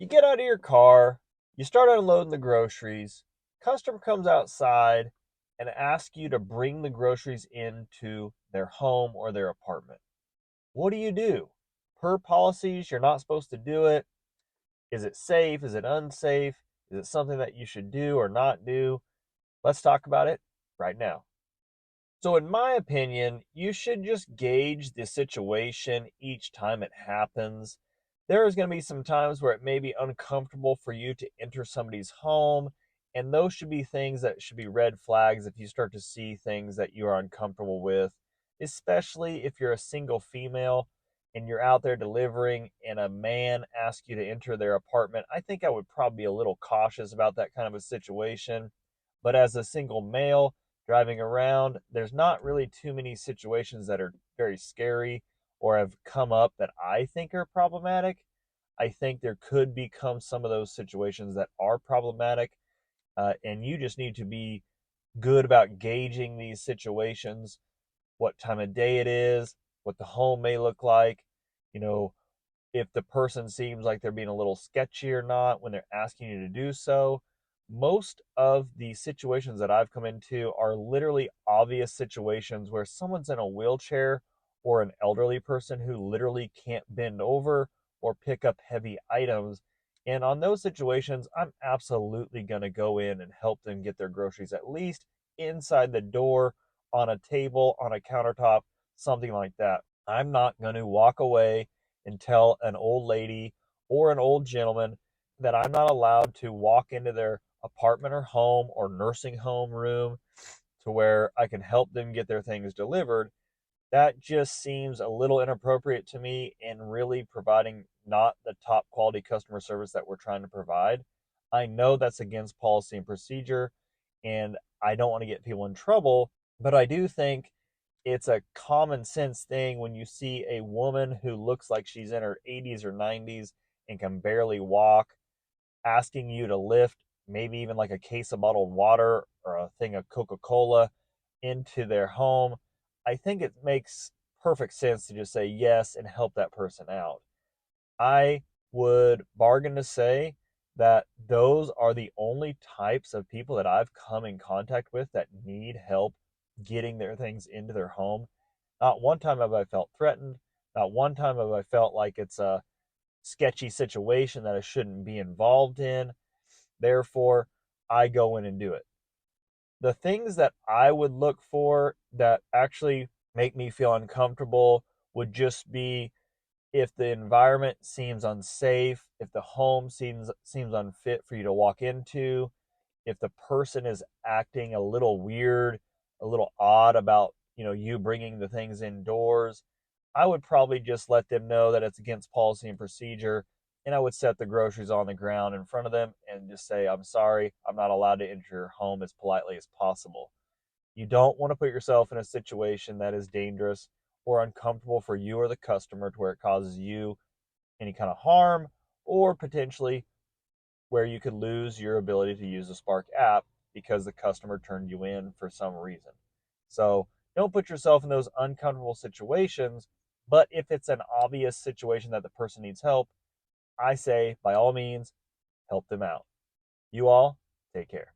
You get out of your car, you start unloading the groceries, customer comes outside and asks you to bring the groceries into their home or their apartment. What do you do? Per policies, you're not supposed to do it. Is it safe? Is it unsafe? Is it something that you should do or not do? Let's talk about it right now. So, in my opinion, you should just gauge the situation each time it happens. There is going to be some times where it may be uncomfortable for you to enter somebody's home, and those should be things that should be red flags if you start to see things that you are uncomfortable with, especially if you're a single female and you're out there delivering and a man asks you to enter their apartment. I think I would probably be a little cautious about that kind of a situation. But as a single male, driving around, there's not really too many situations that are very scary or have come up that I think are problematic. I think there could become some of those situations that are problematic, and you just need to be good about gauging these situations, what time of day it is, what the home may look like, you know, if the person seems like they're being a little sketchy or not when they're asking you to do so. Most of the situations that I've come into are literally obvious situations where someone's in a wheelchair or an elderly person who literally can't bend over or pick up heavy items. And on those situations, I'm absolutely going to go in and help them get their groceries at least inside the door, on a table, on a countertop, something like that. I'm not going to walk away and tell an old lady or an old gentleman that I'm not allowed to walk into their apartment or home or nursing home room to where I can help them get their things delivered. That just seems a little inappropriate to me and really providing not the top quality customer service that we're trying to provide. I know that's against policy and procedure, and I don't want to get people in trouble, but I do think it's a common sense thing when you see a woman who looks like she's in her 80s or 90s and can barely walk asking you to lift maybe even like a case of bottled water or a thing of Coca-Cola into their home. I think it makes perfect sense to just say yes and help that person out. I would bargain to say that those are the only types of people that I've come in contact with that need help getting their things into their home. Not one time have I felt threatened. Not one time have I felt like it's a sketchy situation that I shouldn't be involved in. Therefore, I go in and do it. The things that I would look for that actually make me feel uncomfortable would just be if the environment seems unsafe, if the home seems unfit for you to walk into, if the person is acting a little weird, a little odd about, you bringing the things indoors, I would probably just let them know that it's against policy and procedure, and I would set the groceries on the ground in front of them and just say, "I'm sorry, I'm not allowed to enter your home," as politely as possible. You don't want to put yourself in a situation that is dangerous or uncomfortable for you or the customer to where it causes you any kind of harm or potentially where you could lose your ability to use the Spark app because the customer turned you in for some reason. So don't put yourself in those uncomfortable situations. But if it's an obvious situation that the person needs help, I say by all means, help them out. You all take care.